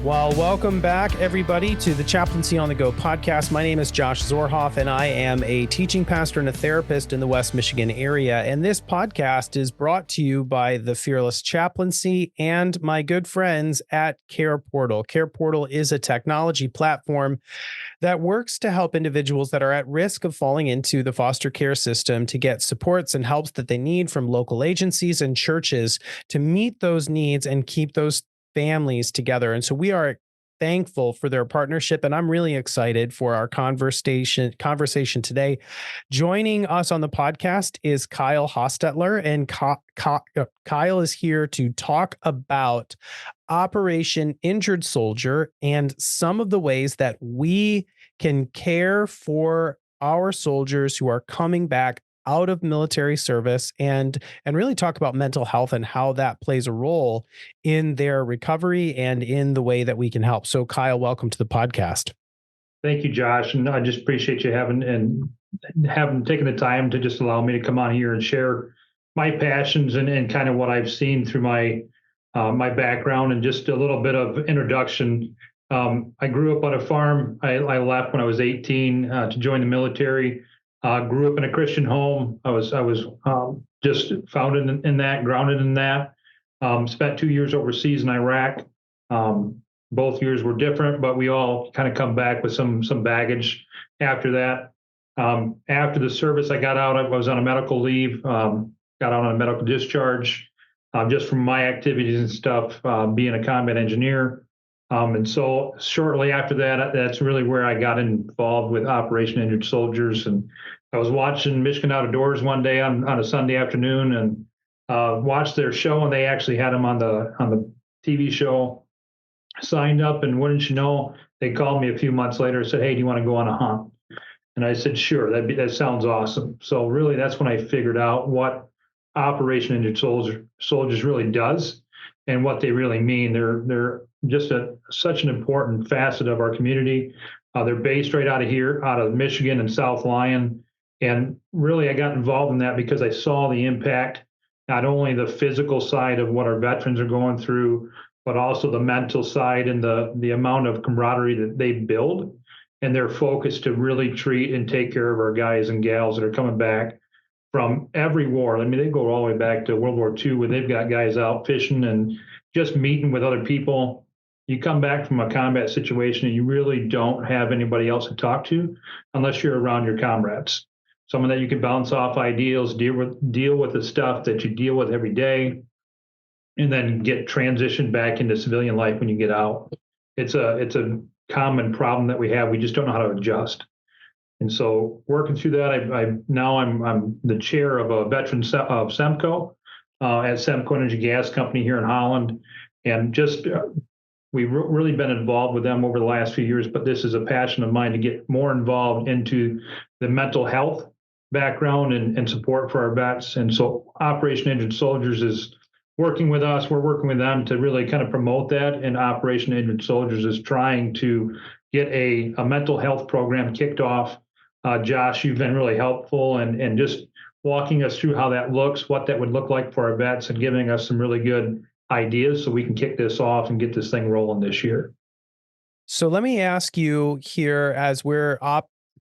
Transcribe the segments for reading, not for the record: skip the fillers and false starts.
Well, welcome back, everybody, to the Chaplaincy on the Go podcast. My name is Josh Zorhoff, and I am a teaching pastor and a therapist in the West Michigan area. And this podcast is brought to you by the Fearless Chaplaincy and my good friends at Care Portal. Care Portal is a technology platform that works to help individuals that are at risk of falling into the foster care system to get supports and helps that they need from local agencies and churches to meet those needs and keep those families together. And so we are thankful for their partnership, and I'm really excited for our conversation today. Joining us on the podcast is Kyle Hostetler, and Kyle is here to talk about Operation Injured Soldier and some of the ways that we can care for our soldiers who are coming back out of military service and really talk about mental health and how that plays a role in their recovery and in the way that we can help. So Kyle, welcome to the podcast. Thank you, Josh. And I just appreciate you having taken the time to just allow me to come on here and share my passions and kind of what I've seen through my background and just a little bit of introduction. I grew up on a farm. I left when I was 18 to join the military. Grew up in a Christian home. I was just founded in that, grounded in that. Spent 2 years overseas in Iraq. Both years were different, but we all kind of come back with some baggage after that. After the service, I got out. I was on a medical leave. Got out on a medical discharge, just from my activities and stuff, being a combat engineer. And so shortly after that, that's really where I got involved with Operation Injured Soldiers. And I was watching Michigan Out of Doors one day on a Sunday afternoon and watched their show, and they actually had them on the TV show. Signed up, and wouldn't you know, they called me a few months later and said, "Hey, do you want to go on a hunt?" And I said, "Sure, that sounds awesome." So really, that's when I figured out what Operation Injured Soldiers really does and what they really mean. They're just such an important facet of our community. They're based right out of Michigan and South Lyon. And really, I got involved in that because I saw the impact, not only the physical side of what our veterans are going through, but also the mental side and the amount of camaraderie that they build and their focus to really treat and take care of our guys and gals that are coming back from every war. I mean, they go all the way back to World War II, where they've got guys out fishing and just meeting with other people. You come back from a combat situation and you really don't have anybody else to talk to unless you're around your comrades. Someone that you can bounce off ideals, deal with the stuff that you deal with every day, and then get transitioned back into civilian life when you get out. It's a common problem that we have. We just don't know how to adjust. And so working through that, I'm the chair of a veteran of SEMCO at SEMCO Energy Gas Company here in Holland, and just we've really been involved with them over the last few years. But this is a passion of mine to get more involved into the mental health background and support for our vets. And so Operation Injured Soldiers is working with us. We're working with them to really kind of promote that. And Operation Injured Soldiers is trying to get a mental health program kicked off. Josh, you've been really helpful and just walking us through how that looks, what that would look like for our vets, and giving us some really good ideas so we can kick this off and get this thing rolling this year. So let me ask you here, as we're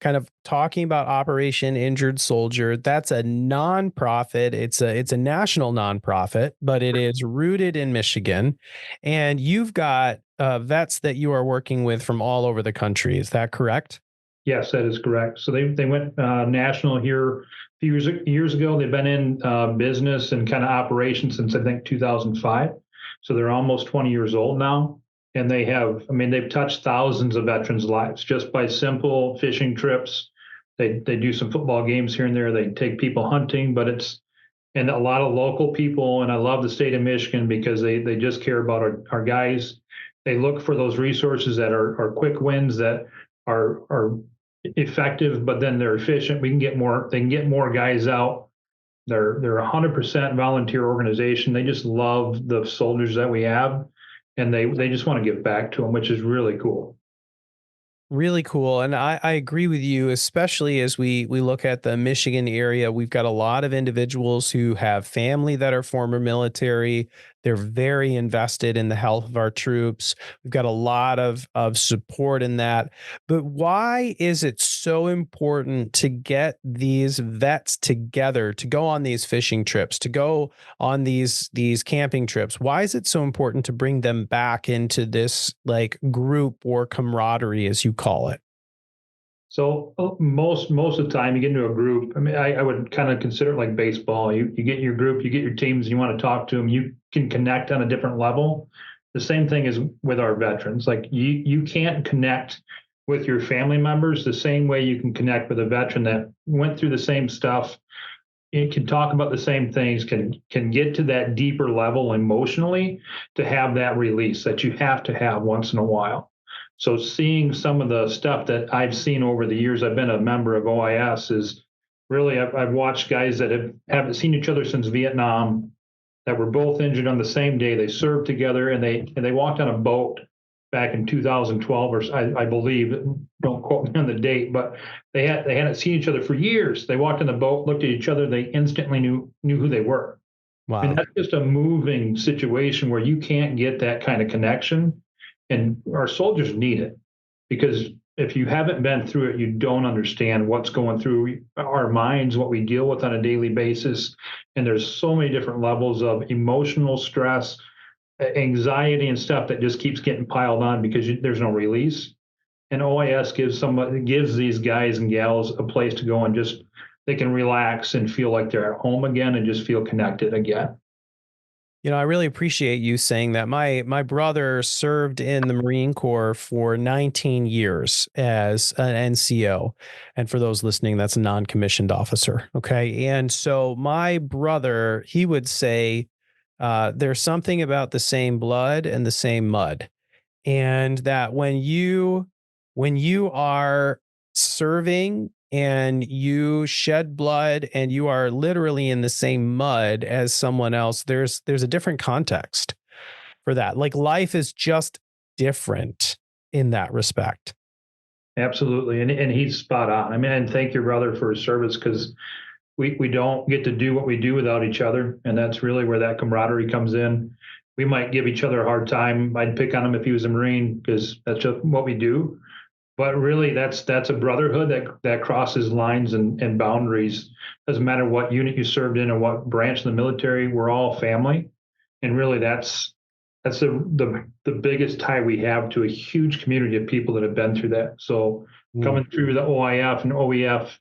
kind of talking about Operation Injured Soldier, that's a nonprofit. It's a national nonprofit, but it is rooted in Michigan, and you've got vets that you are working with from all over the country. Is that correct? Yes, that is correct. So they went national here a few years ago. They've been in business and kind of operations since I think 2005. So they're almost 20 years old now. And they've touched thousands of veterans' lives just by simple fishing trips. They do some football games here and there. They take people hunting, and a lot of local people. And I love the state of Michigan because they just care about our guys. They look for those resources that are quick wins, that are effective, but then they're efficient. They can get more guys out. They're 100% volunteer organization. They just love the soldiers that we have. And they just want to give back to them, which is really cool. Really cool. And I agree with you, especially as we look at the Michigan area. We've got a lot of individuals who have family that are former military, They're very invested in the health of our troops. We've got a lot of support in that. But why is it so important to get these vets together, to go on these fishing trips, to go on these camping trips? Why is it so important to bring them back into this like group or camaraderie, as you call it? So most of the time you get into a group. I mean, I would kind of consider it like baseball. You get your group, you get your teams, you want to talk to them. You can connect on a different level. The same thing is with our veterans. Like you can't connect with your family members the same way you can connect with a veteran that went through the same stuff. It can talk about the same things, can get to that deeper level emotionally to have that release that you have to have once in a while. So seeing some of the stuff that I've seen over the years, I've been a member of OIS, is really I've watched guys that haven't seen each other since Vietnam, that were both injured on the same day. They served together, and they walked on a boat back in 2012, or I believe. Don't quote me on the date, but they hadn't seen each other for years. They walked on the boat, looked at each other, they instantly knew who they were. I mean, Wow. that's just a moving situation where you can't get that kind of connection, and our soldiers need it, because if you haven't been through it, you don't understand what's going through our minds, what we deal with on a daily basis. And there's so many different levels of emotional stress, anxiety, and stuff that just keeps getting piled on because there's no release. And OIS gives these guys and gals a place to go and just they can relax and feel like they're at home again and just feel connected again. You know, I really appreciate you saying that. My brother served in the Marine Corps for 19 years as an NCO. And for those listening, that's a non-commissioned officer. Okay. And so my brother, he would say, there's something about the same blood and the same mud, and that when you are serving and you shed blood and you are literally in the same mud as someone else, there's a different context for that. Like life is just different in that respect. Absolutely. And he's spot on. I mean, and thank your brother for his service, because we don't get to do what we do without each other. And that's really where that camaraderie comes in. We might give each other a hard time. I'd pick on him if he was a Marine, because that's just what we do. But really, that's a brotherhood that crosses lines and boundaries. Doesn't matter what unit you served in or what branch of the military. We're all family, and really, that's the biggest tie we have to a huge community of people that have been through that. So Mm. coming through the OIF and OEF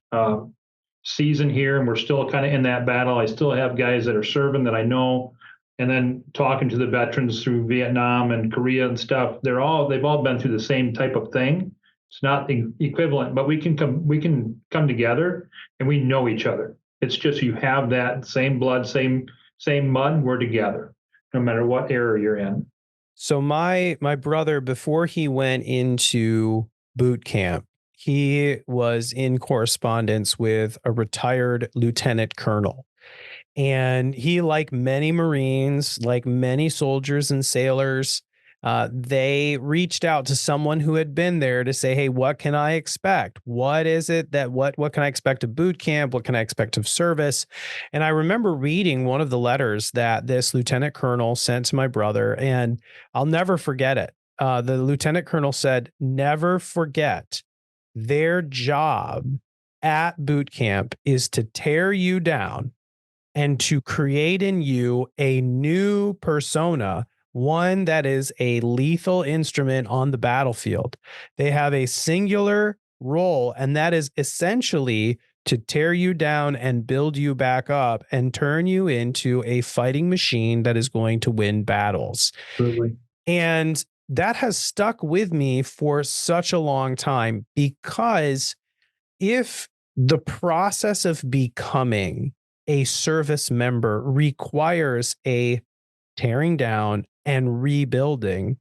season here, and we're still kind of in that battle. I still have guys that are serving that I know, and then talking to the veterans through Vietnam and Korea and stuff. They've all been through the same type of thing. It's not the equivalent, but we can come together, and we know each other. It's just you have that same blood, same mud. We're together, no matter what area you're in. So my brother, before he went into boot camp, he was in correspondence with a retired lieutenant colonel. And he, like many Marines, like many soldiers and sailors, they reached out to someone who had been there to say, "Hey, what can I expect? What is it that what can I expect of boot camp? What can I expect of service?" And I remember reading one of the letters that this lieutenant colonel sent to my brother, and I'll never forget it. The lieutenant colonel said, "Never forget, their job at boot camp is to tear you down and to create in you a new persona, one that is a lethal instrument on the battlefield. They have a singular role, and that is essentially to tear you down and build you back up and turn you into a fighting machine that is going to win battles." Absolutely. And that has stuck with me for such a long time, because if the process of becoming a service member requires a tearing down and rebuilding,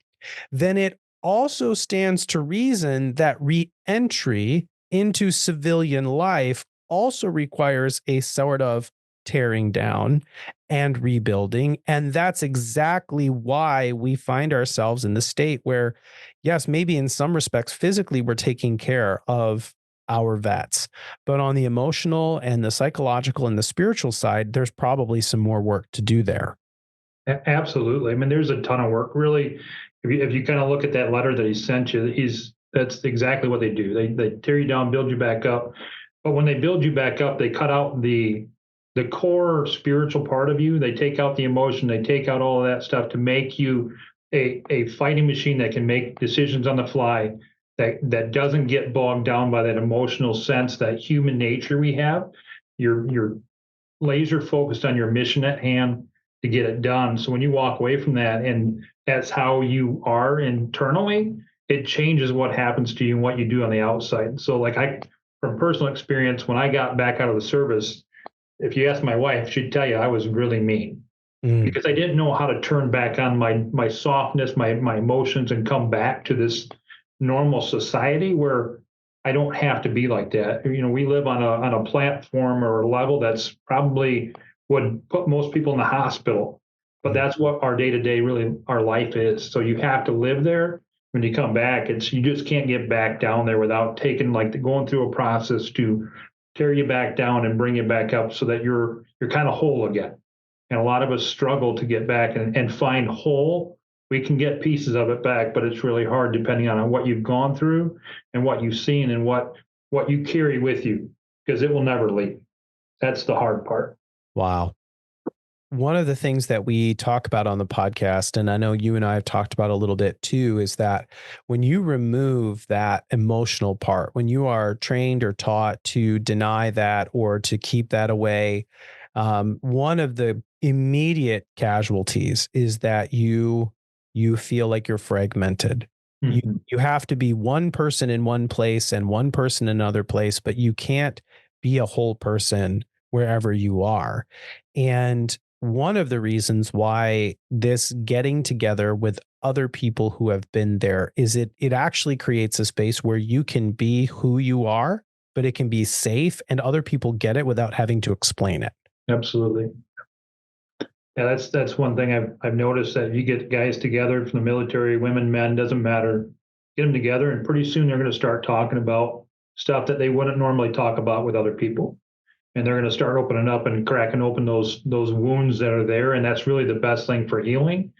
then it also stands to reason that re-entry into civilian life also requires a sort of tearing down and rebuilding. And that's exactly why we find ourselves in the state where, yes, maybe in some respects, physically, we're taking care of our vets, but on the emotional and the psychological and the spiritual side, there's probably some more work to do there. Absolutely. I mean, there's a ton of work. Really, if you kind of look at that letter that he sent you, that's exactly what they do. They tear you down, build you back up. But when they build you back up, they cut out the core spiritual part of you. They take out the emotion. They take out all of that stuff to make you a fighting machine that can make decisions on the fly. That doesn't get bogged down by that emotional sense, that human nature we have. You're laser focused on your mission at hand to get it done. So when you walk away from that and that's how you are internally, it changes what happens to you and what you do on the outside. So from personal experience, when I got back out of the service, if you ask my wife, she'd tell you I was really mean Mm. because I didn't know how to turn back on my softness, my emotions, and come back to this normal society where I don't have to be like that. You know, we live on a platform or a level that's probably would put most people in the hospital, but Mm. that's what our day to day really our life is. So you have to live there. When you come back, you just can't get back down there without taking going through a process to tear you back down and bring you back up so that you're kind of whole again. And a lot of us struggle to get back and find whole. We can get pieces of it back, but it's really hard depending on what you've gone through and what you've seen and what you carry with you because it will never leave. That's the hard part. Wow. One of the things that we talk about on the podcast, and I know you and I have talked about a little bit too, is that when you remove that emotional part, when you are trained or taught to deny that or to keep that away, one of the immediate casualties is that you feel like you're fragmented. You Mhm. you have to be one person in one place and one person in another place, but you can't be a whole person wherever you are. And one of the reasons why this getting together with other people who have been there is it actually creates a space where you can be who you are, but it can be safe and other people get it without having to explain it. Absolutely. Yeah, that's one thing I've noticed that you get guys together from the military, women, men, doesn't matter. Get them together, and pretty soon they're going to start talking about stuff that they wouldn't normally talk about with other people. And they're going to start opening up and cracking open those wounds that are there, and that's really the best thing for healing.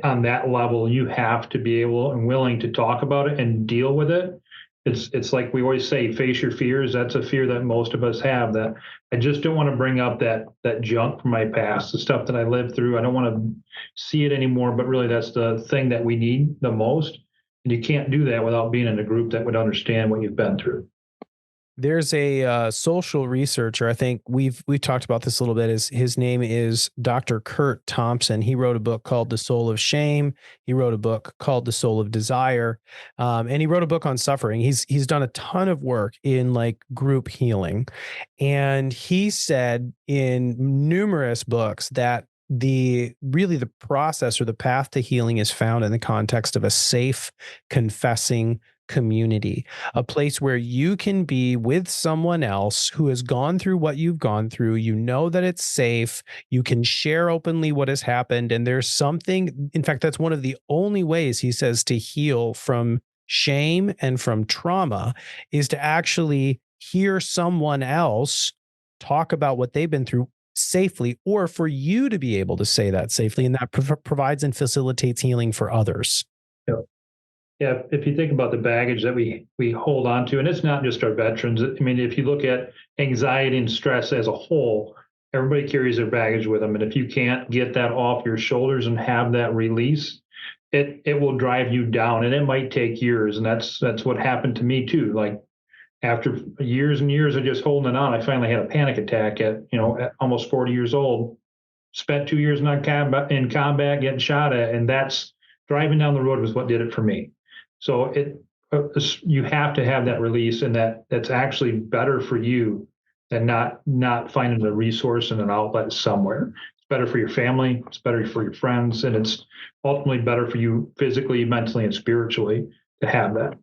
On that level, you have to be able and willing to talk about it and deal with it. It's like we always say, face your fears. That's a fear that most of us have. That I just don't want to bring up that junk from my past, the stuff that I lived through. I don't want to see it anymore. But really, that's the thing that we need the most. And you can't do that without being in a group that would understand what you've been through. There's a social researcher. I think we've talked about this a little bit. His name is Dr. Kurt Thompson. He wrote a book called The Soul of Shame. He wrote a book called The Soul of Desire, and he wrote a book on suffering. He's done a ton of work in like group healing, and he said in numerous books that the process or the path to healing is found in the context of a safe, confessing community, a place where you can be with someone else who has gone through what you've gone through. You know that it's safe. You can share openly what has happened. And there's something, in fact, that's one of the only ways he says to heal from shame and from trauma is to actually hear someone else talk about what they've been through safely, or for you to be able to say that safely. And that provides and facilitates healing for others. Yeah. Yeah, if you think about the baggage that we hold on to, and it's not just our veterans. I mean, if you look at anxiety and stress as a whole, everybody carries their baggage with them. And if you can't get that off your shoulders and have that release, it will drive you down. And it might take years. And that's what happened to me too. Like after years and years of just holding it on, I finally had a panic attack at almost 40 years old. Spent 2 years in combat getting shot at, and that's driving down the road was what did it for me. So you have to have that release, and that's actually better for you than not finding a resource and an outlet somewhere. It's better for your family, it's better for your friends, and it's ultimately better for you physically, mentally, and spiritually to have that.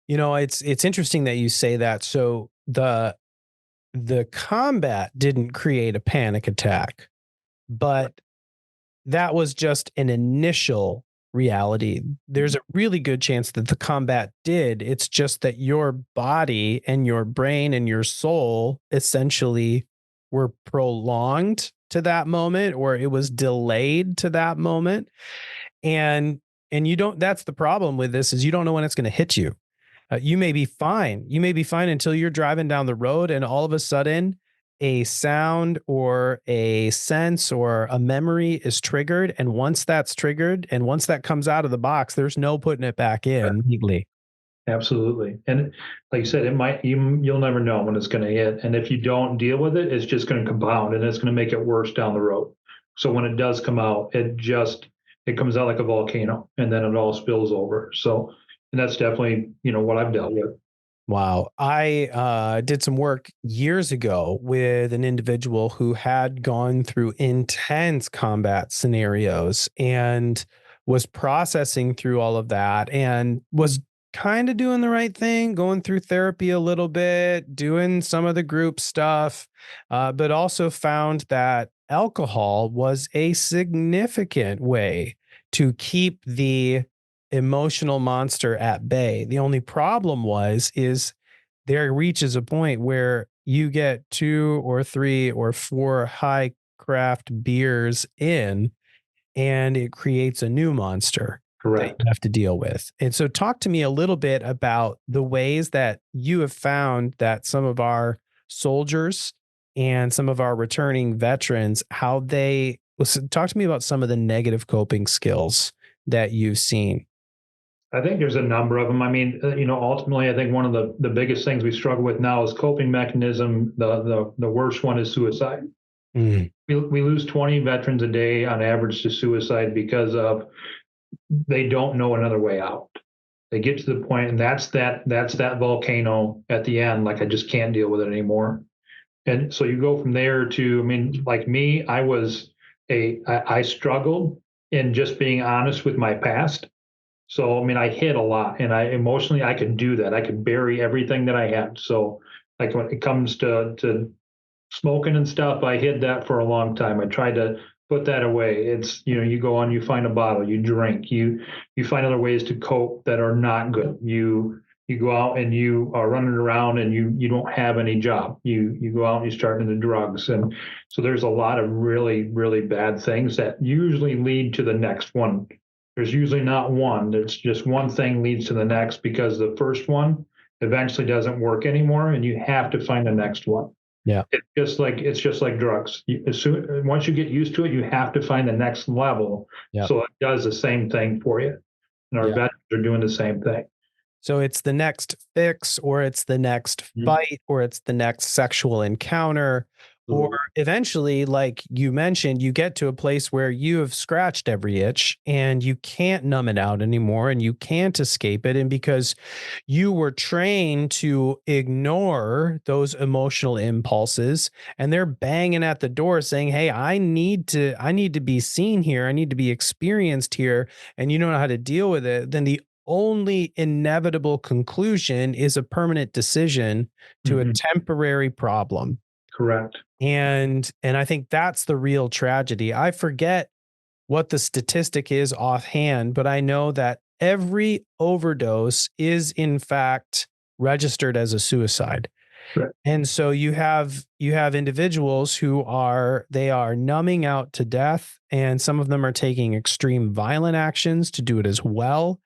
You know, it's interesting that you say that. So the combat didn't create a panic attack, but that was just an initial reality. There's a really good chance that the combat did. It's just that your body and your brain and your soul essentially were prolonged to that moment, or it was delayed to that moment. And you don't, that's the problem with this, is you don't know when it's going to hit you. You may be fine. You may be fine until you're driving down the road and all of a sudden a sound or a sense or a memory is triggered. And once that's triggered and once that comes out of the box, there's no putting it back in legally. Absolutely. And like you said, you'll never know when it's going to hit. And if you don't deal with it, it's just going to compound and it's going to make it worse down the road. So when it does come out, it comes out like a volcano and then it all spills over. So, and that's definitely, what I've dealt with. Wow. I did some work years ago with an individual who had gone through intense combat scenarios and was processing through all of that and was kind of doing the right thing, going through therapy a little bit, doing some of the group stuff, but also found that alcohol was a significant way to keep the emotional monster at bay. The only problem is there reaches a point where you get 2 or 3 or 4 high craft beers in, and it creates a new monster that Correct. you have to deal with. And so talk to me a little bit about the ways that you have found that some of our soldiers and some of our returning veterans, how they talk to me about some of the negative coping skills that you've seen. I think there's a number of them. I mean, ultimately, I think one of the biggest things we struggle with now is coping mechanism. The worst one is suicide. Mm. We lose 20 veterans a day on average to suicide because of they don't know another way out. They get to the point, and that's that volcano at the end. Like, I just can't deal with it anymore. And so you go from there to, I mean, like me, I struggled in just being honest with my past. So, I mean, I hid a lot and I could do that. I could bury everything that I had. So, like when it comes to smoking and stuff, I hid that for a long time. I tried to put that away. It's, you go on, you find a bottle, you drink, you find other ways to cope that are not good. You go out and you are running around and you don't have any job. You go out and you start into drugs. And so there's a lot of really, really bad things that usually lead to the next one. There's usually not one. It's just one thing leads to the next because the first one eventually doesn't work anymore and you have to find the next one. Yeah. It's just like drugs. Once you get used to it, you have to find the next level. Yeah. So it does the same thing for you. And our veterans are doing the same thing. So it's the next fix, or it's the next fight, or it's the next sexual encounter, or eventually, like you mentioned, you get to a place where you have scratched every itch and you can't numb it out anymore and you can't escape it. And because you were trained to ignore those emotional impulses, and they're banging at the door saying, "Hey, I need to be seen here. I need to be experienced here." And you don't know how to deal with it. Then the only inevitable conclusion is a permanent decision to a temporary problem. Correct. And I think that's the real tragedy. I forget what the statistic is offhand, but I know that every overdose is in fact registered as a suicide. Right. And so you have individuals who are numbing out to death, and some of them are taking extreme violent actions to do it as well.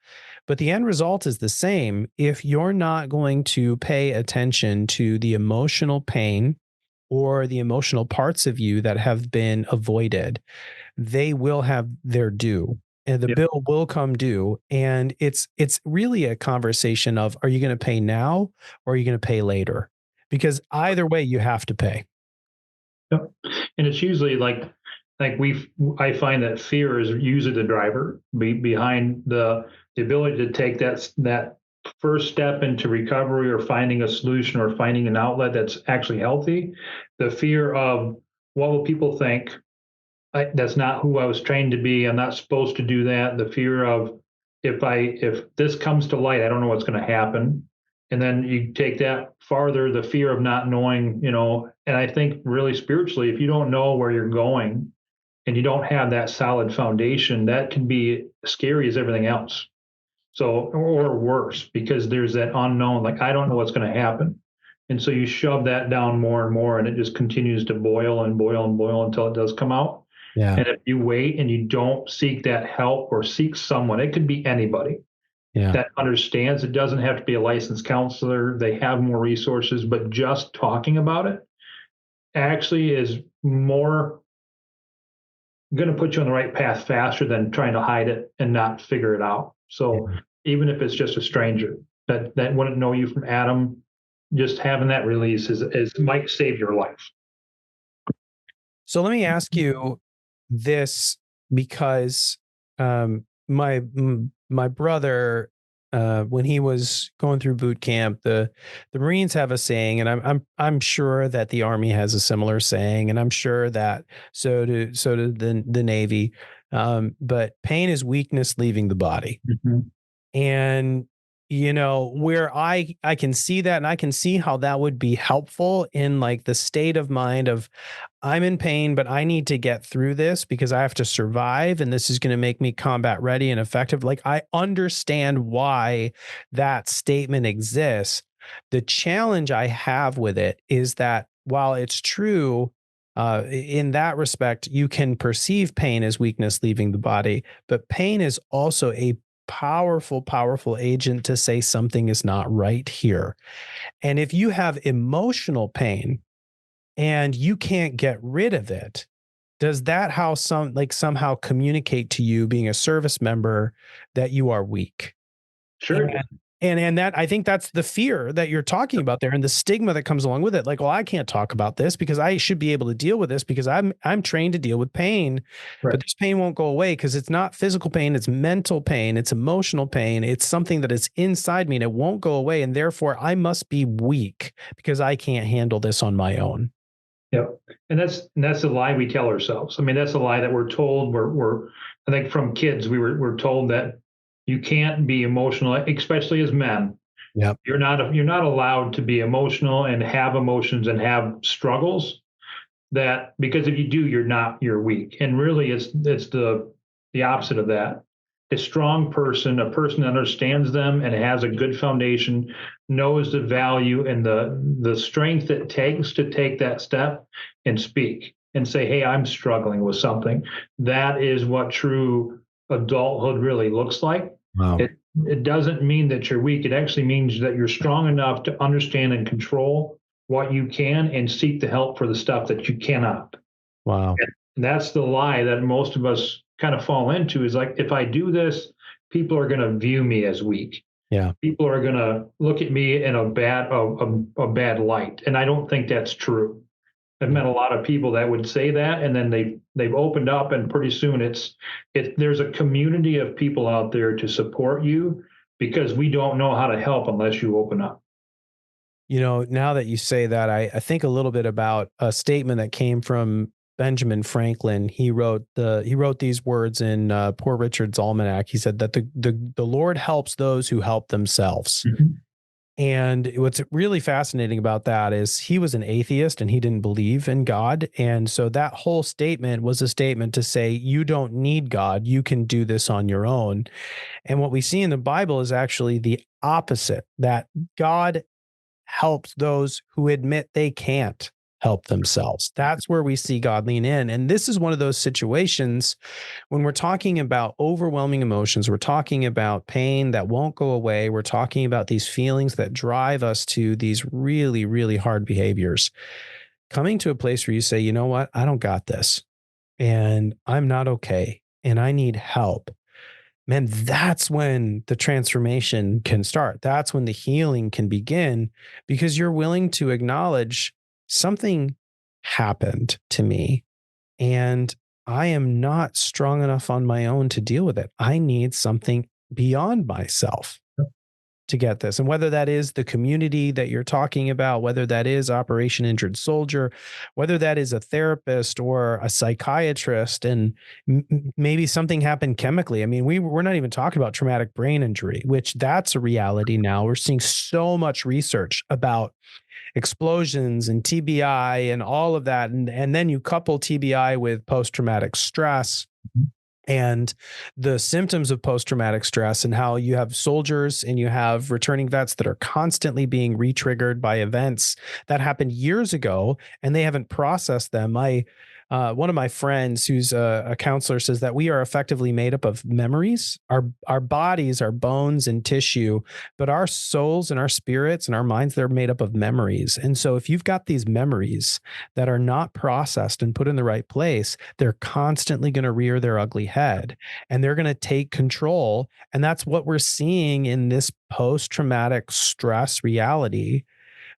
But the end result is the same. If you're not going to pay attention to the emotional pain or the emotional parts of you that have been avoided, they will have their due. And the bill will come due. And it's really a conversation of, are you going to pay now or are you going to pay later? Because either way, you have to pay. Yep. And it's usually I find that fear is usually the driver behind the ability to take that first step into recovery or finding a solution or finding an outlet that's actually healthy. The fear of what will people think? That's not who I was trained to be. I'm not supposed to do that. The fear of if this comes to light, I don't know what's going to happen. And then you take that farther, the fear of not knowing, and I think really spiritually, if you don't know where you're going and you don't have that solid foundation, that can be scary as everything else. So, or worse, because there's that unknown, like, I don't know what's going to happen. And so you shove that down more and more, and it just continues to boil and boil and boil until it does come out. Yeah. And if you wait and you don't seek that help or seek someone, it could be anybody Yeah. that understands. It doesn't have to be a licensed counselor. They have more resources, but just talking about it actually is more going to put you on the right path faster than trying to hide it and not figure it out. So Yeah. even if it's just a stranger that wouldn't know you from Adam, just having that release is might save your life. So let me ask you this, because my brother, when he was going through boot camp, the Marines have a saying, and I'm sure that the Army has a similar saying, and I'm sure that so do the Navy. But pain is weakness leaving the body. Mhm. And where I can see that, and I can see how that would be helpful in like the state of mind of, I'm in pain, but I need to get through this because I have to survive, and this is going to make me combat ready and effective. Like, I understand why that statement exists. The challenge I have with it is that while it's true, in that respect, you can perceive pain as weakness leaving the body, but pain is also a powerful, powerful agent to say something is not right here. And if you have emotional pain and you can't get rid of it, does that somehow communicate to you, being a service member, that you are weak? Sure. And that, I think that's the fear that you're talking about there, and the stigma that comes along with it. Like, well, I can't talk about this because I should be able to deal with this because I'm trained to deal with pain, Right. but this pain won't go away because it's not physical pain, it's mental pain, it's emotional pain, it's something that is inside me and it won't go away, and therefore I must be weak because I can't handle this on my own. Yep. And that's the lie we tell ourselves. I mean, that's a lie that we're told. We're I think from kids we're told that you can't be emotional, especially as men. Yep. You're not allowed to be emotional and have emotions and have struggles. That because if you do, you're weak. And really, it's the opposite of that. A strong person, a person that understands them and has a good foundation, knows the value and the strength it takes to take that step and speak and say, "Hey, I'm struggling with something." That is what true adulthood really looks like. Wow. It doesn't mean that you're weak. It actually means that you're strong enough to understand and control what you can and seek the help for the stuff that you cannot. Wow. And that's the lie that most of us kind of fall into, is like, if I do this, people are going to view me as weak. Yeah. People are going to look at me in a bad light. And I don't think that's true. I've met a lot of people that would say that, and then they've opened up, and pretty soon there's a community of people out there to support you, because we don't know how to help unless you open up. Now that you say that, I think a little bit about a statement that came from Benjamin Franklin. He wrote these words in Poor Richard's Almanac. He said that the Lord helps those who help themselves. Mhm. And what's really fascinating about that is he was an atheist and he didn't believe in God. And so that whole statement was a statement to say, you don't need God. You can do this on your own. And what we see in the Bible is actually the opposite, that God helps those who admit they can't help themselves. That's where we see God lean in. And this is one of those situations when we're talking about overwhelming emotions, we're talking about pain that won't go away, we're talking about these feelings that drive us to these really, really hard behaviors. Coming to a place where you say, you know what, I don't got this, and I'm not okay, and I need help. Man, that's when the transformation can start. That's when the healing can begin, because you're willing to acknowledge something happened to me and I am not strong enough on my own to deal with it. I need something beyond myself to get this. And whether that is the community that you're talking about, whether that is Operation Injured Soldier, whether that is a therapist or a psychiatrist, and maybe something happened chemically. I mean, we're not even talking about traumatic brain injury, which that's a reality now. We're seeing so much research about explosions and TBI and all of that. And then you couple TBI with post-traumatic stress. and the symptoms of post-traumatic stress, and how you have soldiers and you have returning vets that are constantly being re-triggered by events that happened years ago and they haven't processed them. One of my friends who's a counselor says that we are effectively made up of memories. Our bodies, our bones and tissue, but our souls and our spirits and our minds, they're made up of memories. And so if you've got these memories that are not processed and put in the right place, they're constantly going to rear their ugly head and they're going to take control. And that's what we're seeing in this post-traumatic stress reality.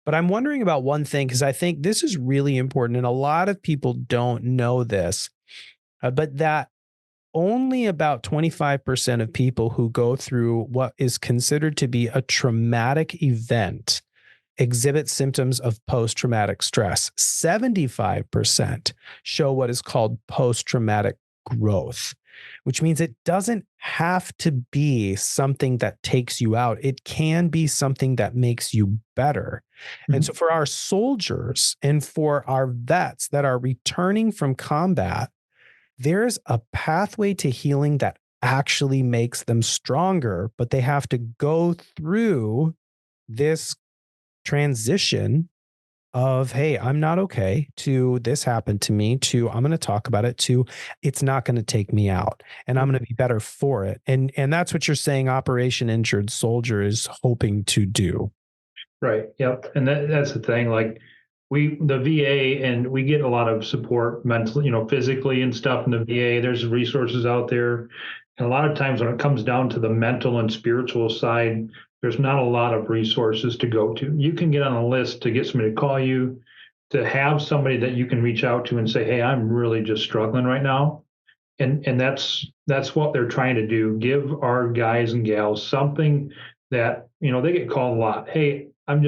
But I'm wondering about one thing, because I think this is really important, and a lot of people don't know this, but that only about 25% of people who go through what is considered to be a traumatic event exhibit symptoms of post-traumatic stress. 75% show what is called post-traumatic growth, which means it doesn't have to be something that takes you out. It can be something that makes you better. And so for our soldiers and for our vets that are returning from combat, there's a pathway to healing that actually makes them stronger, but they have to go through this transition of, hey, I'm not okay, to this happened to me, to I'm going to talk about it, to it's not going to take me out and I'm going to be better for it. And that's what you're saying Operation Injured Soldier is hoping to do. Right. Yep. And that's the thing. Like the VA, and we get a lot of support mentally, physically and stuff in the VA. There's resources out there. And a lot of times when it comes down to the mental and spiritual side, there's not a lot of resources to go to. You can get on a list to get somebody to call you, to have somebody that you can reach out to and say, hey, I'm really just struggling right now. And that's what they're trying to do. Give our guys and gals something that, they get called a lot. Hey, I'm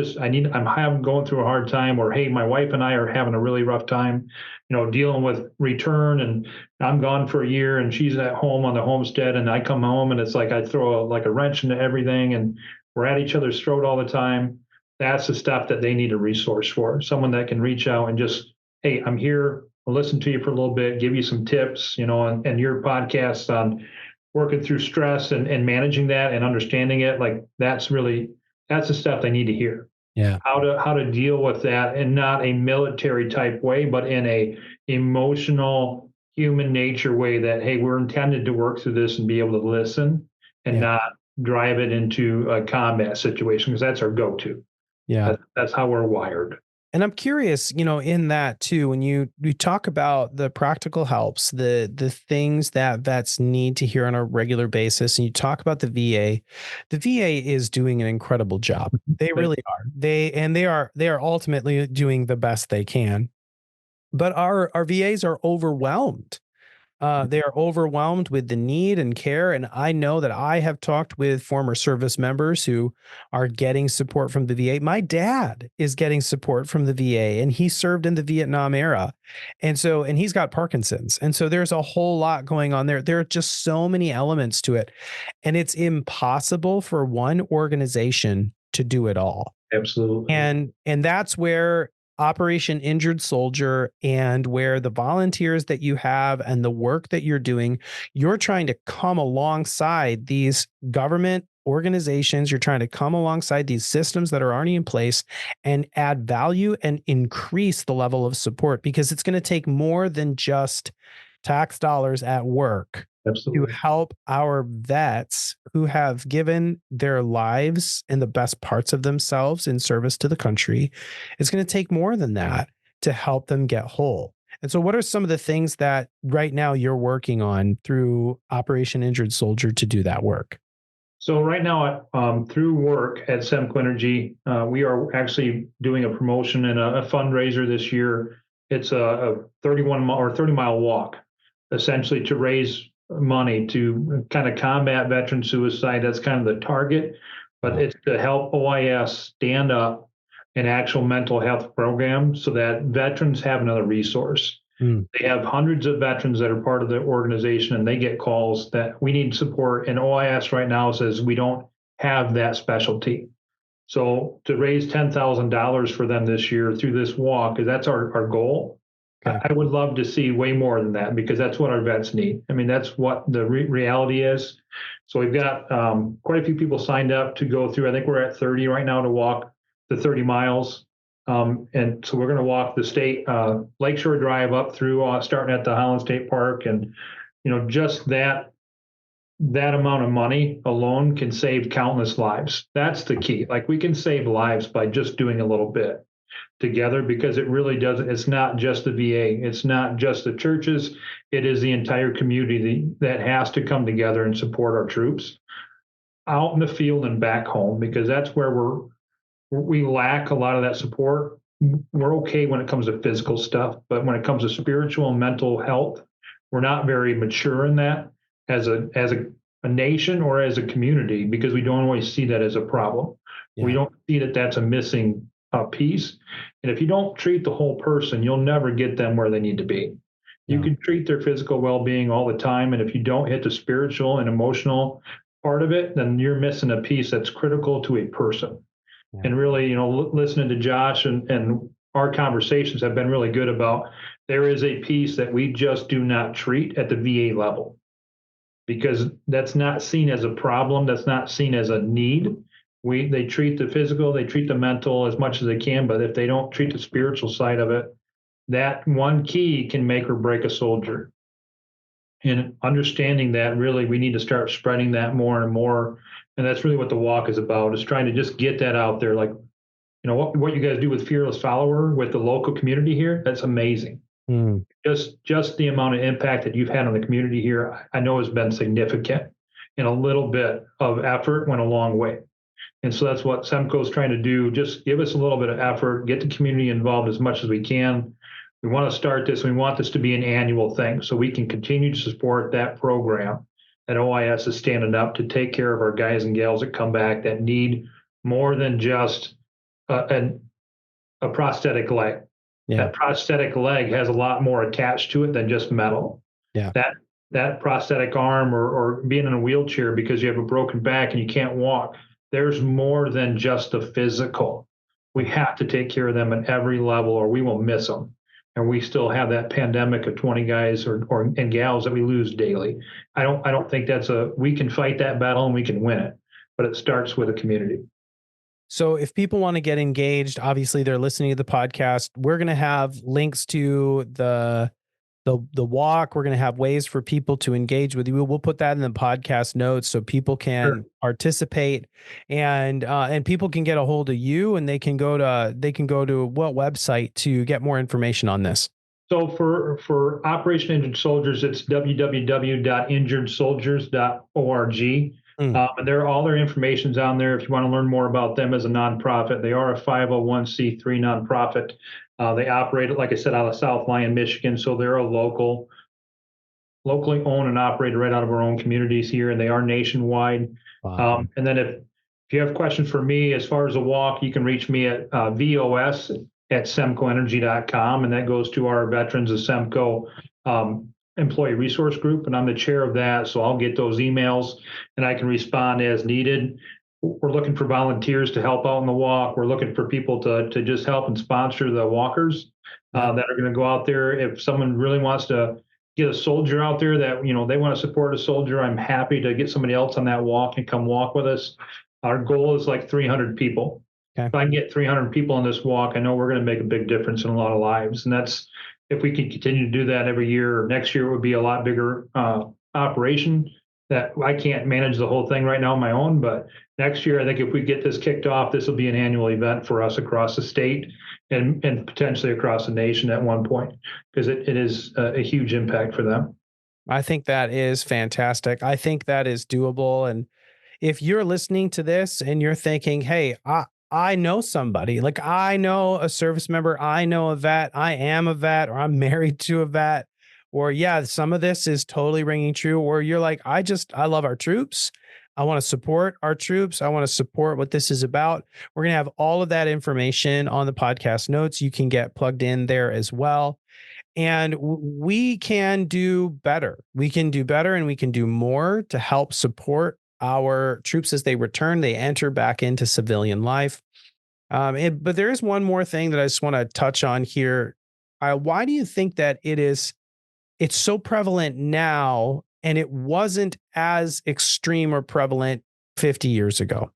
going through a hard time, or hey, my wife and I are having a really rough time, dealing with return, and I'm gone for a year and she's at home on the homestead, and I come home and it's like I throw a wrench into everything and we're at each other's throat all the time. That's the stuff that they need a resource for. Someone that can reach out and just, hey, I'm here. I'll listen to you for a little bit, give you some tips, and your podcast on working through stress and managing that and understanding it. Like that's the stuff they need to hear. Yeah. How to deal with that, and not a military type way, but in a emotional human nature way that, hey, we're intended to work through this and be able to listen and not drive it into a combat situation, because that's our go-to. Yeah. That's how we're wired. And I'm curious, in that too, when you talk about the practical helps, the things that vets need to hear on a regular basis, and you talk about the VA is doing an incredible job. They really are. They are ultimately doing the best they can. But our VAs are overwhelmed. They are overwhelmed with the need and care. And I know that I have talked with former service members who are getting support from the VA. My dad is getting support from the VA, and he served in the Vietnam era. And he's got Parkinson's. And so there's a whole lot going on there. There are just so many elements to it. And it's impossible for one organization to do it all. Absolutely. And that's where Operation Injured Soldier, and where the volunteers that you have and the work that you're doing, you're trying to come alongside these government organizations. You're trying to come alongside these systems that are already in place and add value and increase the level of support, because it's going to take more than just tax dollars at work. Absolutely. To help our vets who have given their lives and the best parts of themselves in service to the country. It's going to take more than that to help them get whole. And so what are some of the things that right now you're working on through Operation Injured Soldier to do that work? So right now, through work at Semco Energy, we are actually doing a promotion and a fundraiser this year. It's a 30-mile walk, essentially to raise money to kind of combat veteran suicide. That's kind of the target, but it's to help OIS stand up an actual mental health program so that veterans have another resource. They have hundreds of veterans that are part of the organization, and they get calls that we need support. And OIS right now says we don't have that specialty. So to raise $10,000 for them this year through this walk, that's our goal. Okay. I would love to see way more than that because that's what our vets need. I mean, that's what the reality is. So we've got quite a few people signed up to go through. I think we're at 30 right now to walk the 30 miles. And so we're going to walk the state Lakeshore Drive up through, starting at the Highland State Park. And, just that amount of money alone can save countless lives. That's the key. Like we can save lives by just doing a little bit together because it really doesn't, it's not just the VA, it's not just the churches, it is the entire community that has to come together and support our troops out in the field and back home because that's where we lack a lot of that support. We're okay when it comes to physical stuff, but when it comes to spiritual and mental health, we're not very mature in that as a nation or as a community because we don't always see that as a problem. Yeah. We don't see that that's a missing piece. And if you don't treat the whole person, you'll never get them where they need to be. You can treat their physical well-being all the time. And if you don't hit the spiritual and emotional part of it, then you're missing a piece that's critical to a person. Yeah. And really, listening to Josh and our conversations have been really good about there is a piece that we just do not treat at the VA level because that's not seen as a problem. That's not seen as a need. They treat the physical, they treat the mental as much as they can, but if they don't treat the spiritual side of it, that one key can make or break a soldier. And understanding that, really, we need to start spreading that more and more. And that's really what the walk is about, is trying to just get that out there. Like, what you guys do with Fearless Follower, with the local community here, that's amazing. Mm. Just the amount of impact that you've had on the community here, I know has been significant. And a little bit of effort went a long way. And so that's what Semco is trying to do. Just give us a little bit of effort, get the community involved as much as we can. We want to start this. We want this to be an annual thing so we can continue to support that program that OIS is standing up to take care of our guys and gals that come back that need more than just a prosthetic leg. Yeah. That prosthetic leg has a lot more attached to it than just metal. Yeah. That prosthetic arm or being in a wheelchair because you have a broken back and you can't walk. There's more than just the physical. We have to take care of them at every level or we will miss them. And we still have that pandemic of 20 guys and gals that we lose daily. I don't think we can fight that battle and we can win it, but it starts with a community. So if people want to get engaged, obviously they're listening to the podcast. We're going to have links to the walk. We're going to have ways for people to engage with you. We'll put that in the podcast notes so people can participate and people can get a hold of you and they can go to what website to get more information on this. So for Operation Injured Soldiers, it's www.injuredsoldiers.org. And all their information's on there. If you want to learn more about them as a nonprofit, they are a 501c3 nonprofit. They operate, like I said, out of South Lyon, Michigan. So they're a locally owned and operated right out of our own communities here, and they are nationwide. Wow. And then if you have questions for me as far as the walk, you can reach me at VOS@semcoenergy.com, and that goes to our Veterans of Semco employee resource group, and I'm the chair of that. So I'll get those emails and I can respond as needed. We're looking for volunteers to help out in the walk. We're looking for people to just help and sponsor the walkers that are going to go out there. If someone really wants to get a soldier out there that, they want to support a soldier, I'm happy to get somebody else on that walk and come walk with us. Our goal is like 300 people. Okay. If I can get 300 people on this walk, I know we're going to make a big difference in a lot of lives. And that's, if we can continue to do that every year, next year it would be a lot bigger operation that I can't manage the whole thing right now on my own. But next year, I think if we get this kicked off, this will be an annual event for us across the state and potentially across the nation at one point, because it is a huge impact for them. I think that is fantastic. I think that is doable. And if you're listening to this and you're thinking, hey, I know somebody, like I know a service member, I know a vet, I am a vet, or I'm married to a vet, or some of this is totally ringing true, or you're like, I love our troops. I want to support our troops. I want to support what this is about. We're going to have all of that information on the podcast notes. You can get plugged in there as well. And we can do better. We can do better and we can do more to help support our troops as they return, they enter back into civilian life. But there is one more thing that I just want to touch on here. Kyle, why do you think that it's so prevalent now and it wasn't as extreme or prevalent 50 years ago?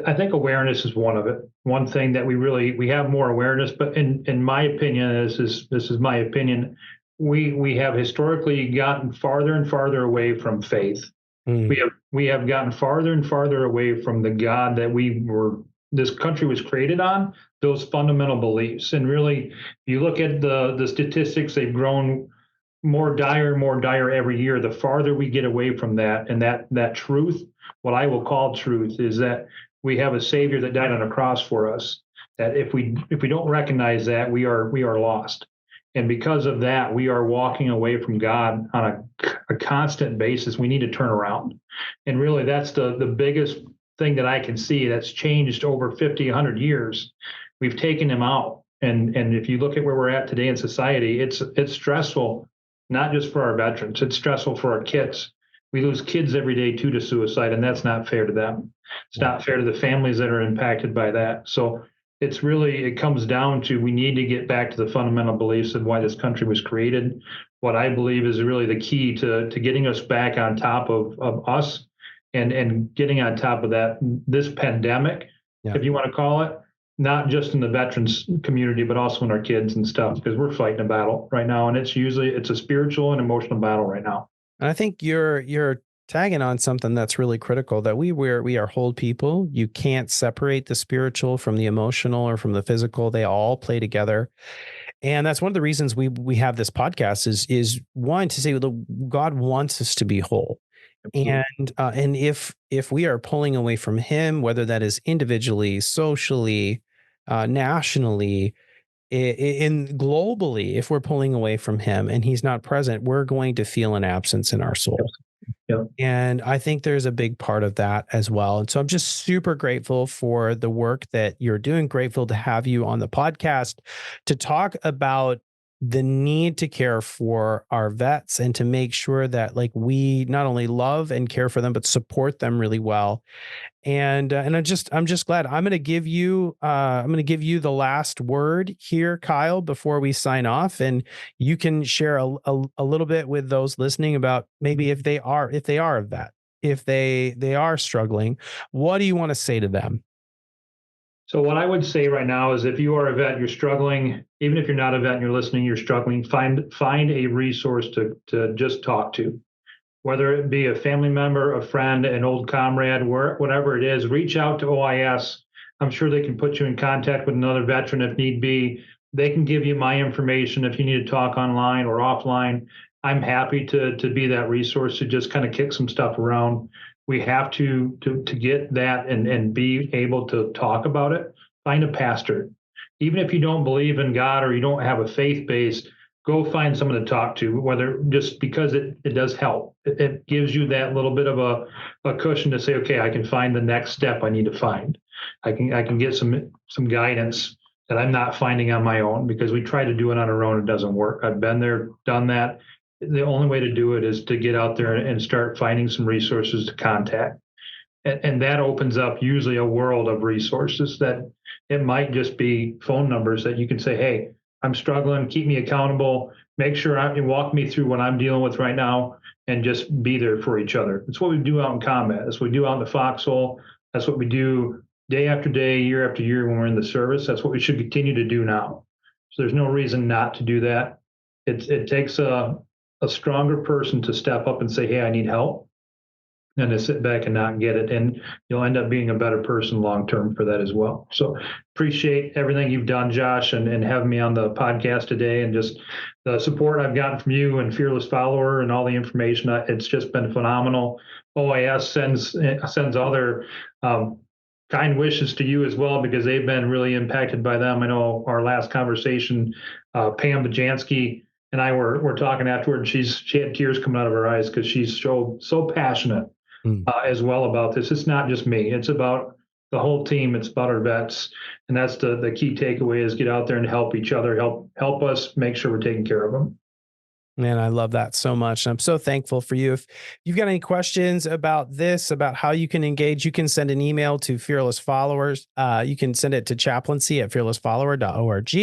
I think awareness is one of it. One thing that we have more awareness, but in my opinion, this is my opinion, we have historically gotten farther and farther away from faith. Mm, We have gotten farther and farther away from the God that this country was created on, those fundamental beliefs. And really, if you look at the statistics, they've grown more dire every year. The farther we get away from that, and that truth, what I will call truth, is that we have a Savior that died on a cross for us. That if we don't recognize that, we are lost. And because of that, we are walking away from God on a constant basis. We need to turn around. And really, that's the biggest thing that I can see that's changed over 50, 100 years. We've taken him out. And if you look at where we're at today in society, it's stressful, not just for our veterans, it's stressful for our kids. We lose kids every day too to suicide, and that's not fair to them. It's not fair to the families that are impacted by that. So it comes down to, we need to get back to the fundamental beliefs of why this country was created. What I believe is really the key to getting us back on top of us, and getting on top of that, this pandemic, yeah. if you want to call it, not just in the veterans community, but also in our kids and stuff, because we're fighting a battle right now. And it's a spiritual and emotional battle right now. And I think you're tagging on something that's really critical, that we are whole people. You can't separate the spiritual from the emotional or from the physical. They all play together. And that's one of the reasons we have this podcast is one, to say that God wants us to be whole. Absolutely. And if we are pulling away from him, whether that is individually, socially, nationally, in globally, if we're pulling away from him and he's not present, we're going to feel an absence in our soul. Yep. And I think there's a big part of that as well. And so I'm just super grateful for the work that you're doing. Grateful to have you on the podcast to talk about the need to care for our vets and to make sure that, like, we not only love and care for them, but support them really well. And I'm just glad. I'm going to give you the last word here, Kyle, before we sign off, and you can share a little bit with those listening about maybe if they are a vet, if they are struggling, what do you want to say to them? So what I would say right now is, if you are a vet, you're struggling, even if you're not a vet and you're listening, you're struggling, find a resource to just talk to, whether it be a family member, a friend, an old comrade, whatever it is. Reach out to OIS. I'm sure they can put you in contact with another veteran if need be. They can give you my information if you need to talk online or offline. I'm happy to be that resource to just kind of kick some stuff around. We have to get that and be able to talk about it. Find a pastor. Even if you don't believe in God or you don't have a faith base, go find someone to talk to, whether just because it does help. It gives you that little bit of a cushion to say, okay, I can find the next step I need to find. I can get some guidance that I'm not finding on my own, because we try to do it on our own. It doesn't work. I've been there, done that. The only way to do it is to get out there and start finding some resources to contact. And that opens up usually a world of resources, that it might just be phone numbers that you can say, hey, I'm struggling, keep me accountable, make sure you walk me through what I'm dealing with right now, and just be there for each other. It's what we do out in combat. That's what we do out in the foxhole. That's what we do day after day, year after year when we're in the service. That's what we should continue to do now. So there's no reason not to do that. It takes a stronger person to step up and say, hey, I need help, than to sit back and not get it. And you'll end up being a better person long term for that as well. So appreciate everything you've done, Josh, and having me on the podcast today, and just the support I've gotten from you and Fearless Follower and all the information. It's just been phenomenal. OIS sends all their kind wishes to you as well, because they've been really impacted by them. I know our last conversation, Pam Bajansky and I were talking afterward, and she had tears coming out of her eyes, because she's so passionate as well about this. It's not just me. It's about the whole team. It's about our vets. And that's the key takeaway, is get out there and help each other, help us make sure we're taking care of them. Man, I love that so much. I'm so thankful for you. If you've got any questions about this, about how you can engage, you can send an email to Fearless Followers. You can send it to chaplaincy@fearlessfollower.org.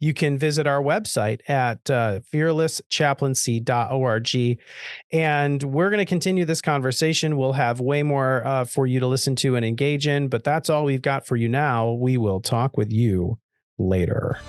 You can visit our website at fearlesschaplaincy.org. And we're going to continue this conversation. We'll have way more for you to listen to and engage in, but that's all we've got for you now. We will talk with you later.